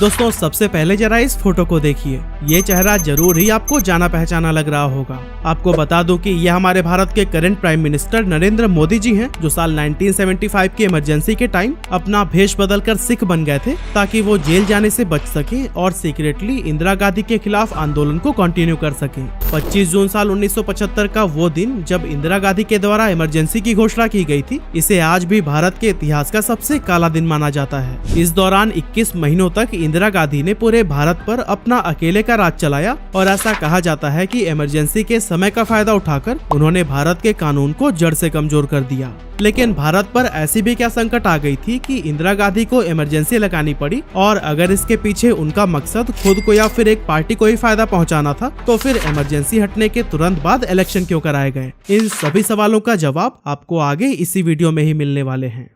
दोस्तों सबसे पहले जरा इस फोटो को देखिए। ये चेहरा जरूर ही आपको जाना पहचाना लग रहा होगा। आपको बता दूं कि ये हमारे भारत के current prime minister Narendra Modi ji हैं, जो साल 1975 की इमरजेंसी के टाइम अपना भेष बदलकर सिख बन गए थे ताकि वो जेल जाने से बच सके और सीक्रेटली इंदिरा गांधी के खिलाफ आंदोलन को कंटिन्यू कर सके। 25 जून साल 1975 का वो दिन जब इंदिरा गांधी के द्वारा इमरजेंसी की घोषणा की गई थी, इसे आज भी भारत के इतिहास का सबसे काला दिन माना जाता है। इस दौरान 21 महीनों तक इंदिरा गांधी ने पूरे भारत पर अपना अकेले का राज चलाया और ऐसा कहा जाता है कि इमरजेंसी के समय का फायदा उठाकर उन्होंने भारत के कानून को जड़ से कमजोर कर दिया। लेकिन भारत पर ऐसी भी क्या संकट आ गई थी कि इंदिरा गांधी को इमरजेंसी लगानी पड़ी, और अगर इसके पीछे उनका मकसद खुद को या फिर एक पार्टी को ही फायदा पहुंचाना था, तो फिर इमरजेंसी हटने के तुरंत बाद इलेक्शन क्यों कराए गए? इन सभी सवालों का जवाब आपको आगे इसी वीडियो में ही मिलने वाले हैं।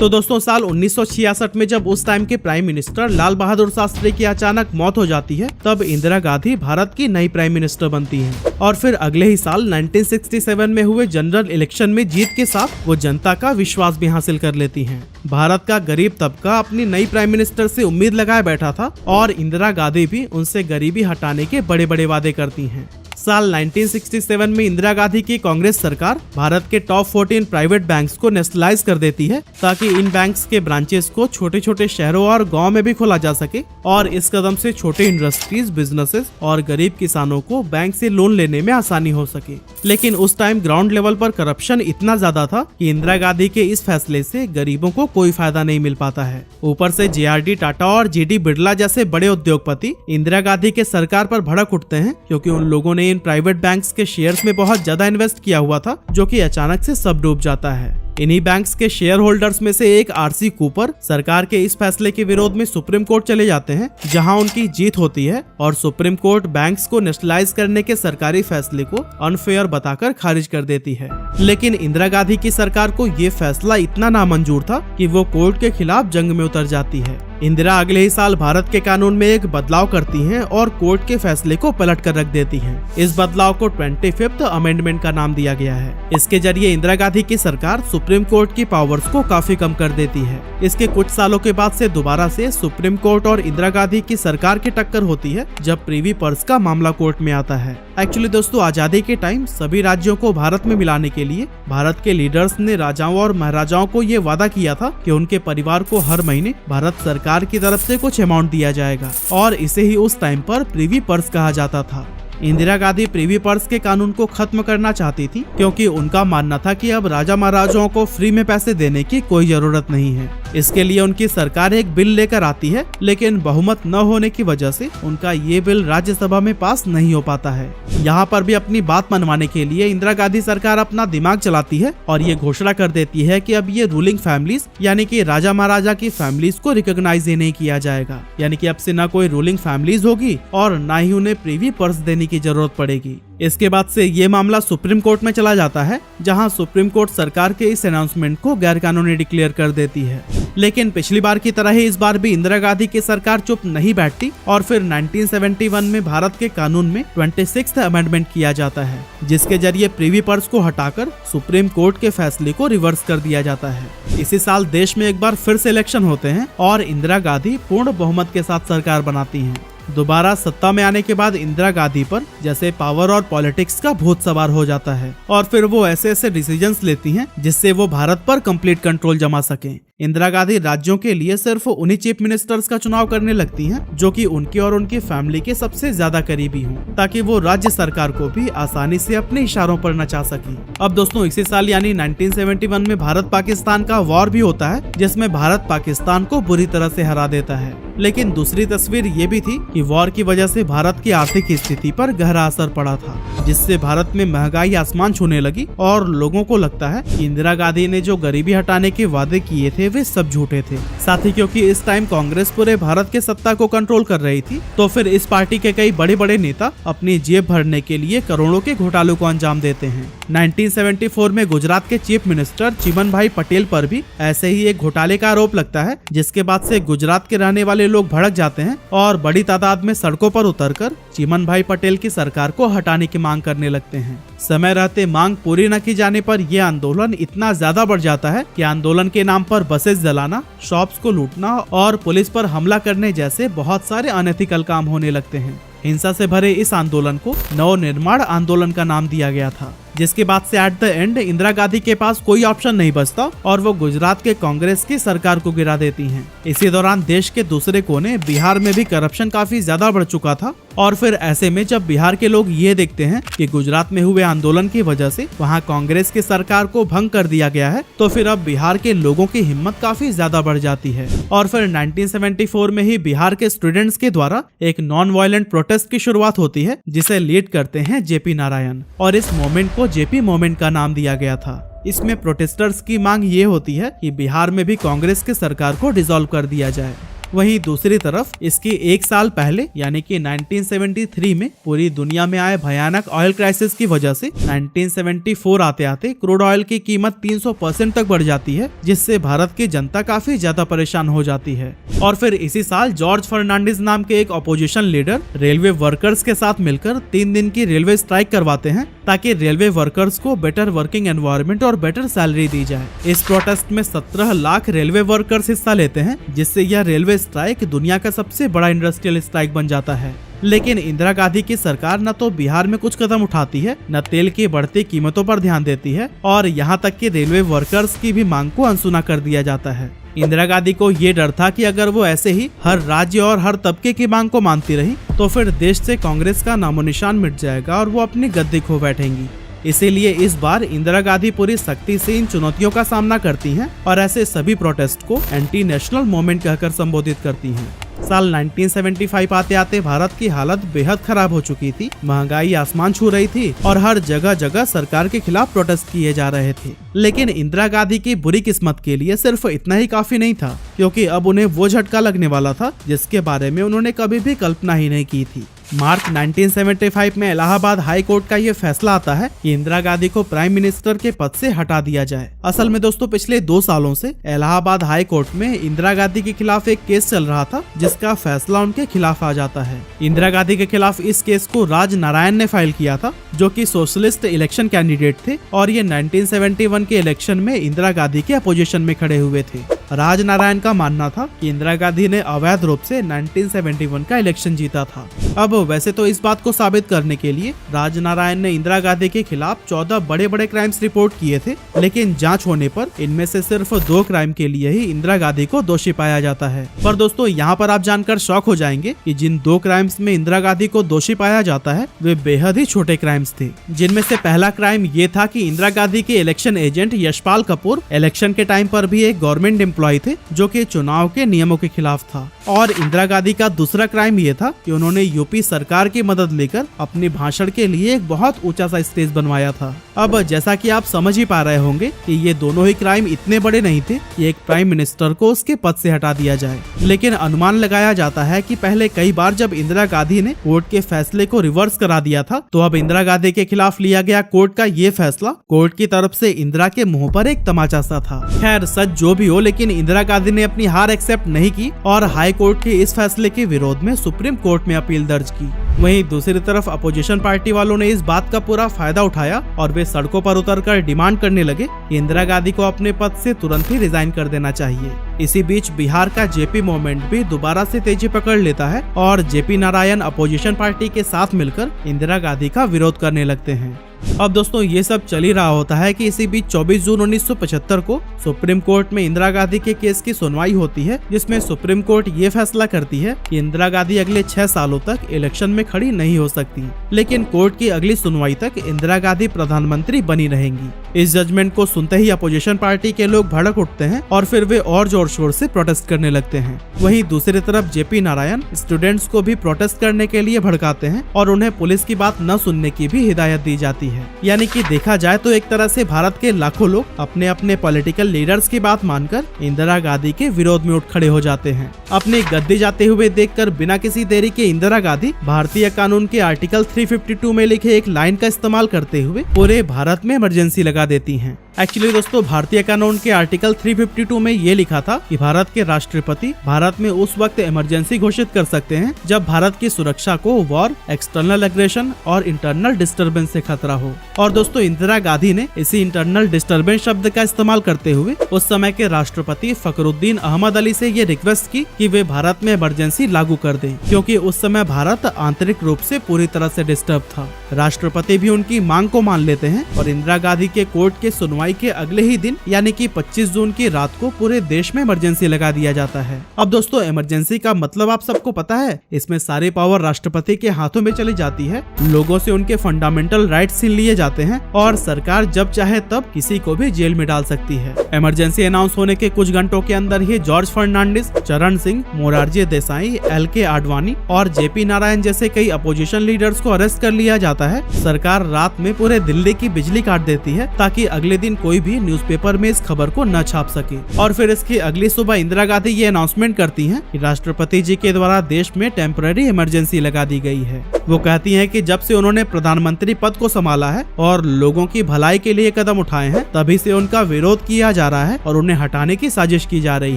तो दोस्तों साल 1966 में जब उस टाइम के प्राइम मिनिस्टर लाल बहादुर शास्त्री की अचानक मौत हो जाती है, तब इंदिरा गांधी भारत की नई प्राइम मिनिस्टर बनती हैं। और फिर अगले ही साल 1967 में हुए जनरल इलेक्शन में जीत के साथ वो जनता का विश्वास भी हासिल कर लेती हैं। भारत का गरीब तबका अपनी नई प्राइम मिनिस्टर से उम्मीद लगाए बैठा था और इंदिरा गांधी भी उनसे गरीबी हटाने के बड़े बड़े वादे करती हैं। साल 1967 में इंदिरा गांधी की कांग्रेस सरकार भारत के टॉप 14 प्राइवेट बैंक्स को नेशनलाइज कर देती है ताकि इन बैंक्स के ब्रांचेस को छोटे छोटे शहरों और गांव में भी खोला जा सके, और इस कदम से छोटे इंडस्ट्रीज, बिजनेसेस और गरीब किसानों को बैंक से लोन लेने में आसानी हो सके। लेकिन उस टाइम ग्राउंड लेवल पर करप्शन इतना ज्यादा था कि इंदिरा गांधी के इस फैसले से गरीबों को कोई फायदा नहीं मिल पाता है। ऊपर से JRD टाटा और GD बिरला जैसे बड़े उद्योगपति इंदिरा गांधी के सरकार पर भड़क उठते हैं, क्योंकि उन लोगों ने प्राइवेट बैंक्स के शेयर्स में बहुत ज्यादा इन्वेस्ट किया हुआ था, जो कि अचानक से सब डूब जाता है। इन्हीं बैंक्स के शेयर होल्डर्स में से एक RC कूपर सरकार के इस फैसले के विरोध में सुप्रीम कोर्ट चले जाते हैं, जहां उनकी जीत होती है और सुप्रीम कोर्ट बैंक्स को नेशनलाइज करने के सरकारी फैसले को अनफेयर बताकर खारिज कर देती है। लेकिन इंदिरा गांधी की सरकार को ये फैसला इतना नामंजूर था कि वो कोर्ट के खिलाफ जंग में उतर जाती है। इंदिरा अगले ही साल भारत के कानून में एक बदलाव करती हैं और कोर्ट के फैसले को पलट कर रख देती हैं। इस बदलाव को 25th अमेंडमेंट का नाम दिया गया है। इसके जरिए इंदिरा गांधी की सरकार सुप्रीम कोर्ट की पावर्स को काफी कम कर देती है। इसके कुछ सालों के बाद से दोबारा से सुप्रीम कोर्ट और इंदिरा गांधी की सरकार की टक्कर होती है, जब प्रिवी पर्स का मामला कोर्ट में आता है। एक्चुअली दोस्तों आजादी के टाइम सभी राज्यों को भारत में मिलाने के लिए भारत के लीडर्स ने राजाओं और महाराजाओं को ये वादा किया था कि उनके परिवार को हर महीने भारत सरकार की तरफ से कुछ अमाउंट दिया जाएगा, और इसे ही उस टाइम पर प्रिवी पर्स कहा जाता था। इंदिरा गांधी प्रिवी पर्स के कानून को खत्म करना चाहती थी, क्योंकि उनका मानना था कि अब राजा महाराजाओं को फ्री में पैसे देने की कोई जरूरत नहीं है। इसके लिए उनकी सरकार एक बिल लेकर आती है, लेकिन बहुमत न होने की वजह से उनका ये बिल राज्यसभा में पास नहीं हो पाता है। यहाँ पर भी अपनी बात मनवाने के लिए इंदिरा गांधी सरकार अपना दिमाग चलाती है और ये घोषणा कर देती है कि अब ये रूलिंग फैमिलीज यानी कि राजा महाराजा की फैमिलीज को रिकॉग्नाइज ही नहीं किया जाएगा। यानी कि अब से न कोई रूलिंग फैमिलीज होगी और न ही उन्हें प्रिवी पर्स देने की जरूरत पड़ेगी। इसके बाद से ये मामला सुप्रीम कोर्ट में चला जाता है, जहां सुप्रीम कोर्ट सरकार के इस अनाउंसमेंट को गैर कानूनी डिक्लेयर कर देती है। लेकिन पिछली बार की तरह ही इस बार भी इंदिरा गांधी की सरकार चुप नहीं बैठती और फिर 1971 में भारत के कानून में 26th अमेंडमेंट किया जाता है, जिसके जरिए प्रिवी पर्स को हटाकर सुप्रीम कोर्ट के फैसले को रिवर्स कर दिया जाता है। इसी साल देश में एक बार फिर से इलेक्शन होते हैं और इंदिरा गांधी पूर्ण बहुमत के साथ सरकार बनाती हैं। दोबारा सत्ता में आने के बाद इंदिरा गांधी पर जैसे पावर और पॉलिटिक्स का भूत सवार हो जाता है, और फिर वो ऐसे ऐसे डिसीजंस लेती हैं जिससे वो भारत पर कंप्लीट कंट्रोल जमा सकें। इंदिरा गांधी राज्यों के लिए सिर्फ उन्हीं चीफ मिनिस्टर्स का चुनाव करने लगती हैं जो कि उनकी और उनकी फैमिली के सबसे ज्यादा करीबी हों, ताकि वो राज्य सरकार को भी आसानी से अपने इशारों पर नचा सकें। अब दोस्तों इसी साल यानी 1971 में भारत पाकिस्तान का वॉर भी होता है, जिसमें भारत पाकिस्तान को बुरी तरह से हरा देता है। लेकिन दूसरी तस्वीर ये भी थी कि वॉर की वजह से भारत की आर्थिक स्थिति पर गहरा असर पड़ा था, जिससे भारत में महंगाई आसमान छूने लगी और लोगों को लगता है कि इंदिरा गांधी ने जो गरीबी हटाने के वादे किए थे वे सब झूठे थे। साथ ही क्योंकि इस टाइम कांग्रेस पूरे भारत के सत्ता को कंट्रोल कर रही थी, तो फिर इस पार्टी के कई बड़े बड़े नेता अपनी जेब भरने के लिए करोड़ों के घोटालों को अंजाम देते हैं। 1974 में गुजरात के चीफ मिनिस्टर चिमनभाई पटेल पर भी ऐसे ही एक घोटाले का आरोप लगता है, जिसके बाद से गुजरात के रहने वाले लोग भड़क जाते हैं और बड़ी तादाद में सड़कों पर उतरकर चिमनभाई पटेल की सरकार को हटाने की मांग करने लगते हैं। समय रहते मांग पूरी न की जाने पर यह आंदोलन इतना ज्यादा बढ़ जाता है कि आंदोलन के नाम पर बसेस जलाना, शॉप्स को लूटना और पुलिस पर हमला करने जैसे बहुत सारे अनएथिकल काम होने लगते हैं। हिंसा से भरे इस आंदोलन को नवनिर्माण आंदोलन का नाम दिया गया था, जिसके बाद से at the end Indira Gandhi के पास कोई ऑप्शन नहीं बचता और वो गुजरात के कांग्रेस की सरकार को गिरा देती हैं। इसी दौरान देश के दूसरे कोने बिहार में भी करप्शन काफी ज्यादा बढ़ चुका था और फिर ऐसे में जब बिहार के लोग ये देखते हैं कि गुजरात में हुए आंदोलन की वजह से वहाँ कांग्रेस की सरकार को भंग कर दिया गया है, तो फिर अब बिहार के लोगों की हिम्मत काफी ज्यादा बढ़ जाती है और फिर 1974 में ही बिहार के स्टूडेंट्स के द्वारा एक नॉन वायलेंट प्रोटेस्ट की शुरुआत होती है, जिसे लीड करते हैं जेपी नारायण और इस मोमेंट को जेपी मोमेंट का नाम दिया गया था। इसमें प्रोटेस्टर्स की मांग ये होती है कि बिहार में भी कांग्रेस की सरकार को डिसॉल्व कर दिया जाए। वहीं दूसरी तरफ इसके एक साल पहले यानी कि 1973 में पूरी दुनिया में आए भयानक ऑयल क्राइसिस की वजह से 1974 आते आते क्रूड ऑयल की कीमत 300% तक बढ़ जाती है, जिससे भारत की जनता काफी ज्यादा परेशान हो जाती है। और फिर इसी साल जॉर्ज फर्नांडिस नाम के एक अपोजिशन लीडर रेलवे वर्कर्स के साथ मिलकर 3 दिन की रेलवे स्ट्राइक करवाते हैं ताकि रेलवे वर्कर्स को बेटर वर्किंग एनवायरनमेंट और बेटर सैलरी दी जाए। इस प्रोटेस्ट में 17 लाख रेलवे वर्कर्स हिस्सा लेते हैं, जिससे यह रेलवे स्ट्राइक दुनिया का सबसे बड़ा इंडस्ट्रियल स्ट्राइक बन जाता है। लेकिन इंदिरा गांधी की सरकार न तो बिहार में कुछ कदम उठाती है, न तेल की बढ़ती कीमतों पर ध्यान देती है और यहाँ तक कि रेलवे वर्कर्स की भी मांग को अनसुना कर दिया जाता है। इंदिरा गांधी को ये डर था कि अगर वो ऐसे ही हर राज्य और हर तबके की मांग को मानती रही तो फिर देश से कांग्रेस का नामो निशान मिट जाएगा और वो अपनी गद्दी खो बैठेंगी। इसीलिए इस बार इंदिरा गांधी पूरी सख्ती से इन चुनौतियों का सामना करती हैं और ऐसे सभी प्रोटेस्ट को एंटी नेशनल मूवमेंट कहकर संबोधित करती हैं। साल 1975 आते आते भारत की हालत बेहद खराब हो चुकी थी, महंगाई आसमान छू रही थी और हर जगह जगह सरकार के खिलाफ प्रोटेस्ट किए जा रहे थे। लेकिन इंदिरा गांधी की बुरी किस्मत के लिए सिर्फ इतना ही काफी नहीं था, क्योंकि अब उन्हें वो झटका लगने वाला था जिसके बारे में उन्होंने कभी भी कल्पना ही नहीं की थी। मार्च 1975 में इलाहाबाद हाई कोर्ट का ये फैसला आता है कि इंदिरा गांधी को प्राइम मिनिस्टर के पद से हटा दिया जाए। असल में दोस्तों पिछले 2 सालों से इलाहाबाद हाई कोर्ट में इंदिरा गांधी के खिलाफ एक केस चल रहा था, जिसका फैसला उनके खिलाफ आ जाता है। इंदिरा गांधी के खिलाफ इस केस को राज नारायण ने फाइल किया था, जो कि सोशलिस्ट इलेक्शन कैंडिडेट थे और ये 1971 के इलेक्शन में इंदिरा गांधी के अपोजिशन में खड़े हुए थे। राज नारायण का मानना था कि इंदिरा गांधी ने अवैध रूप से 1971 का इलेक्शन जीता था। अब वैसे तो इस बात को साबित करने के लिए राज नारायण ने इंदिरा गांधी के खिलाफ 14 बड़े बड़े क्राइम्स रिपोर्ट किए थे, लेकिन जांच होने पर इनमें से सिर्फ 2 क्राइम के लिए ही इंदिरा गांधी को दोषी पाया जाता है। पर दोस्तों यहाँ पर आप जानकर शॉक हो जाएंगे कि जिन 2 क्राइम्स में इंदिरा गांधी को दोषी पाया जाता है वे बेहद ही छोटे क्राइम्स थे। जिनमें से पहला क्राइम ये था कि इंदिरा गांधी के election agent Yashpal Kapoor election के टाइम पर भी एक गवर्नमेंट एम्प्लॉय थे, जो कि चुनाव के नियमों के खिलाफ था। और इंदिरा गांधी का दूसरा क्राइम ये था कि उन्होंने यूपी सरकार की मदद लेकर अपने भाषण के लिए एक बहुत ऊंचा सा स्टेज बनवाया था। अब जैसा कि आप समझ ही पा रहे होंगे कि ये दोनों ही क्राइम इतने बड़े नहीं थे कि एक प्राइम मिनिस्टर को उसके पद से हटा दिया जाए। लेकिन अनुमान लगाया जाता है कि पहले कई बार जब इंदिरा गांधी ने कोर्ट के फैसले को रिवर्स करा दिया था, तो अब इंदिरा गांधी के खिलाफ लिया गया कोर्ट का ये फैसला कोर्ट की तरफ से इंदिरा के मुंह पर एक तमाचा सा था। खैर सच जो भी हो, लेकिन इंदिरा गांधी ने अपनी हार एक्सेप्ट नहीं की और हाई कोर्ट के इस फैसले के विरोध में सुप्रीम कोर्ट में अपील दर्ज की। वहीं दूसरी तरफ अपोजिशन पार्टी वालों ने इस बात का पूरा फायदा उठाया और वे सड़कों पर उतरकर डिमांड करने लगे कि इंदिरा गांधी को अपने पद से तुरंत ही रिजाइन कर देना चाहिए। इसी बीच बिहार का जेपी मूवमेंट भी दोबारा से तेजी पकड़ लेता है और जेपी नारायण अपोजिशन पार्टी के साथ मिलकर इंदिरा गांधी का विरोध करने लगते हैं। अब दोस्तों ये सब चल ही रहा होता है कि इसी बीच 24 जून 1975 को सुप्रीम कोर्ट में इंदिरा गांधी के केस की सुनवाई होती है, जिसमें सुप्रीम कोर्ट ये फैसला करती है कि इंदिरा गांधी अगले 6 सालों तक इलेक्शन में खड़ी नहीं हो सकती, लेकिन कोर्ट की अगली सुनवाई तक इंदिरा गांधी प्रधानमंत्री बनी रहेंगी। इस जजमेंट को सुनते ही अपोजिशन पार्टी के लोग भड़क उठते हैं और फिर वे और जोर शोर से प्रोटेस्ट करने लगते हैं। वहीं दूसरी तरफ जेपी नारायण स्टूडेंट्स को भी प्रोटेस्ट करने के लिए भड़काते हैं और उन्हें पुलिस की बात न सुनने की भी हिदायत दी जाती है। यानी कि देखा जाए तो एक तरह से भारत के लाखों लोग अपने अपने पॉलिटिकल लीडर्स की बात मानकर इंदिरा गांधी के विरोध में उठ खड़े हो जाते हैं। अपनी गद्दी जाते हुए देखकर बिना किसी देरी के इंदिरा गांधी भारतीय कानून के आर्टिकल 352 में लिखे एक लाइन का इस्तेमाल करते हुए पूरे भारत में इमरजेंसी लगा देती हैं। एक्चुअली दोस्तों भारतीय कानून के आर्टिकल 352 में ये लिखा था कि भारत के राष्ट्रपति भारत में उस वक्त इमरजेंसी घोषित कर सकते हैं जब भारत की सुरक्षा को वॉर, एक्सटर्नल एग्रेशन और इंटरनल डिस्टर्बेंस से खतरा हो। और दोस्तों इंदिरा गांधी ने इसी इंटरनल डिस्टर्बेंस शब्द का इस्तेमाल करते हुए उस समय के राष्ट्रपति फखरुद्दीन अहमद अली से ये रिक्वेस्ट की कि वे भारत में इमरजेंसी लागू कर दें, क्योंकि उस समय भारत आंतरिक रूप से पूरी तरह से डिस्टर्ब था। राष्ट्रपति भी उनकी मांग को मान लेते हैं और इंदिरा गांधी के कोर्ट के सुनवाई के अगले ही दिन यानी कि 25 जून की रात को पूरे देश में इमरजेंसी लगा दिया जाता है। अब दोस्तों इमरजेंसी का मतलब आप सबको पता है, इसमें सारी पावर राष्ट्रपति के हाथों में चली जाती है, लोगों से उनके फंडामेंटल राइट्स छीन लिए जाते हैं और सरकार जब चाहे तब किसी को भी जेल में डाल सकती है। इमरजेंसी अनाउंस होने के कुछ घंटों के अंदर ही जॉर्ज फर्नांडिस, चरण सिंह, मोरारजी देसाई, LK आडवाणी और JP नारायण जैसे कई अपोजिशन लीडर्स को अरेस्ट कर लिया जाता है। सरकार रात में पूरे दिल्ली की बिजली काट देती है ताकि अगले दिन कोई भी न्यूज़पेपर में इस खबर को न छाप सके। और फिर इसकी अगली सुबह इंदिरा गांधी ये अनाउंसमेंट करती हैं कि राष्ट्रपति जी के द्वारा देश में टेम्पररी इमरजेंसी लगा दी गई है। वो कहती हैं कि जब से उन्होंने प्रधानमंत्री पद को संभाला है और लोगों की भलाई के लिए कदम उठाए हैं, तभी से उनका विरोध किया जा रहा है और उन्हें हटाने की साजिश की जा रही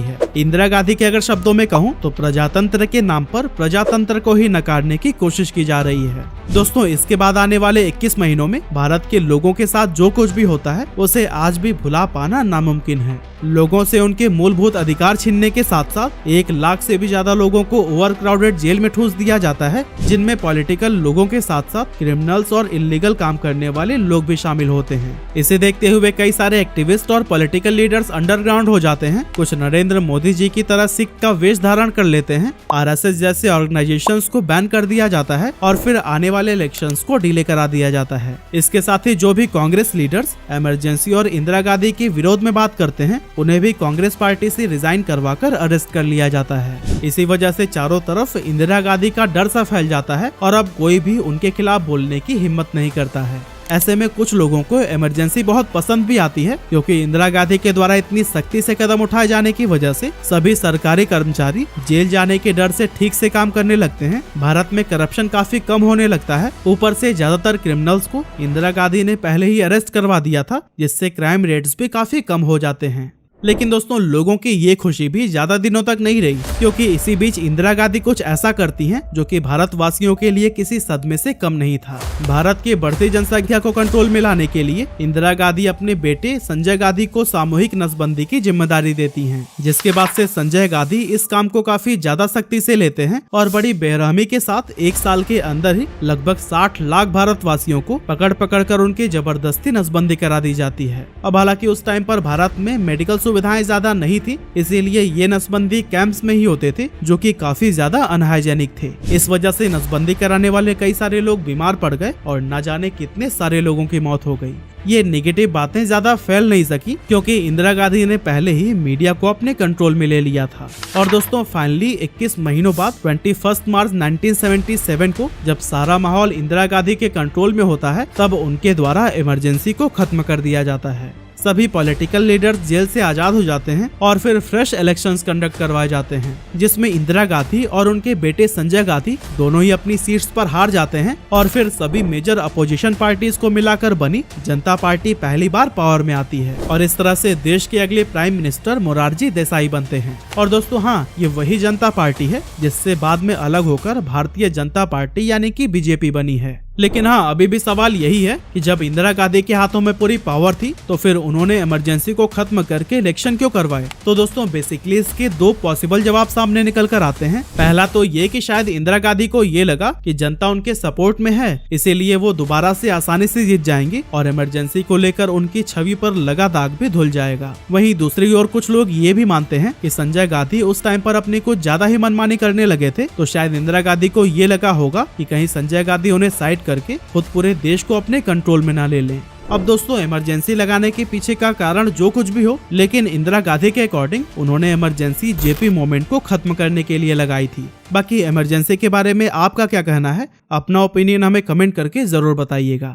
है। इंदिरा गांधी के अगर शब्दों में कहूँ तो प्रजातंत्र के नाम पर प्रजातंत्र को ही नकारने की कोशिश की जा रही है। दोस्तों इसके बाद आने वाले 21 महीनों में भारत के लोगों के साथ जो कुछ भी होता है उसे आज भी भुला पाना नामुमकिन है। लोगों से उनके मूलभूत अधिकार छीनने के साथ साथ 1 लाख से भी ज्यादा लोगों को ओवरक्राउडेड जेल में ठूस दिया जाता है, जिनमें पॉलिटिकल लोगों के साथ साथ क्रिमिनल्स और इलीगल काम करने वाले लोग भी शामिल होते हैं। इसे देखते हुए कई सारे एक्टिविस्ट और पॉलिटिकल लीडर्स अंडरग्राउंड हो जाते हैं। कुछ नरेंद्र मोदी जी की तरह सिख का वेश धारण कर लेते हैं। RSS जैसे ऑर्गेनाइजेशंस को बैन कर दिया जाता है और फिर आने वाले इलेक्शंस को डिले करा दिया जाता है। इसके साथ ही जो भी कांग्रेस लीडर्स इमरजेंसी और इंदिरा गांधी के विरोध में बात करते हैं, उन्हें भी कांग्रेस पार्टी से रिजाइन करवाकर अरेस्ट कर लिया जाता है। इसी वजह से चारों तरफ इंदिरा गांधी का डर सा फैल जाता है और अब कोई भी उनके खिलाफ बोलने की हिम्मत नहीं करता है। ऐसे में कुछ लोगों को इमरजेंसी बहुत पसंद भी आती है, क्योंकि इंदिरा गांधी के द्वारा इतनी सख्ती से कदम उठाए जाने की वजह से सभी सरकारी कर्मचारी जेल जाने के डर से ठीक से काम करने लगते हैं। भारत में करप्शन काफी कम होने लगता है। ऊपर से ज्यादातर क्रिमिनल्स को इंदिरा गांधी ने पहले ही अरेस्ट करवा दिया था, जिससे क्राइम रेट्स भी काफी कम हो जाते हैं। लेकिन दोस्तों लोगों की ये खुशी भी ज्यादा दिनों तक नहीं रही, क्योंकि इसी बीच इंदिरा गांधी कुछ ऐसा करती हैं जो कि भारतवासियों के लिए किसी सदमे से कम नहीं था। भारत की बढ़ती जनसंख्या को कंट्रोल में लाने के लिए इंदिरा गांधी अपने बेटे संजय गांधी को सामूहिक नसबंदी की जिम्मेदारी देती हैं, जिसके बाद से संजय गांधी इस काम को काफी ज्यादा सख्ती से लेते हैं और बड़ी बेरहमी के साथ 1 साल के अंदर ही लगभग 60 लाख भारतवासियों को पकड़ पकड़ कर उनकी जबरदस्ती नसबंदी करा दी जाती है। अब हालांकि उस टाइम पर भारत में मेडिकल सुविधाएं ज्यादा नहीं थी, इसीलिए ये नसबंदी कैंप्स में ही होते थे, जो कि काफी ज्यादा अनहाइजेनिक थे। इस वजह से नसबंदी कराने वाले कई सारे लोग बीमार पड़ गए और न जाने कितने सारे लोगों की मौत हो गई। ये नेगेटिव बातें ज्यादा फैल नहीं सकी, क्योंकि इंदिरा गांधी ने पहले ही मीडिया को अपने कंट्रोल में ले लिया था। और दोस्तों फाइनली 21 महीनों बाद 21 मार्च 1977 को जब सारा माहौल इंदिरा गांधी के कंट्रोल में होता है, तब उनके द्वारा इमरजेंसी को खत्म कर दिया जाता है। सभी पॉलिटिकल लीडर्स जेल से आजाद हो जाते हैं और फिर फ्रेश इलेक्शंस कंडक्ट करवाए जाते हैं, जिसमें इंदिरा गांधी और उनके बेटे संजय गांधी दोनों ही अपनी सीट्स पर हार जाते हैं और फिर सभी मेजर अपोजिशन पार्टीज को मिलाकर बनी जनता पार्टी पहली बार पावर में आती है और इस तरह से देश के अगले प्राइम मिनिस्टर मोरारजी देसाई बनते हैं। और दोस्तों हाँ, ये वही जनता पार्टी है जिससे बाद में अलग होकर भारतीय जनता पार्टी यानी कि BJP बनी है। लेकिन हाँ, अभी भी सवाल यही है कि जब इंदिरा गांधी के हाथों में पूरी पावर थी तो फिर उन्होंने इमरजेंसी को खत्म करके इलेक्शन क्यों करवाए? तो दोस्तों बेसिकली इसके 2 पॉसिबल जवाब सामने निकल कर आते हैं। पहला तो ये कि शायद इंदिरा गांधी को ये लगा कि जनता उनके सपोर्ट में है, इसीलिए वो दोबारा से आसानी से जीत जाएंगे और इमरजेंसी को लेकर उनकी छवि पर लगा दाग भी धुल जाएगा। वहीं दूसरी ओर कुछ लोग ये भी मानते हैं कि संजय गांधी उस टाइम पर अपनी कुछ ज्यादा ही मनमानी करने लगे थे, तो शायद इंदिरा गांधी को ये लगा होगा कि कहीं संजय गांधी उन्हें साइड करके खुद पूरे देश को अपने कंट्रोल में ना ले लें। अब दोस्तों इमरजेंसी लगाने के पीछे का कारण जो कुछ भी हो, लेकिन इंदिरा गांधी के अकॉर्डिंग उन्होंने इमरजेंसी JP मूवमेंट को खत्म करने के लिए लगाई थी। बाकी इमरजेंसी के बारे में आपका क्या कहना है? अपना ओपिनियन हमें कमेंट करके जरूर बताइएगा।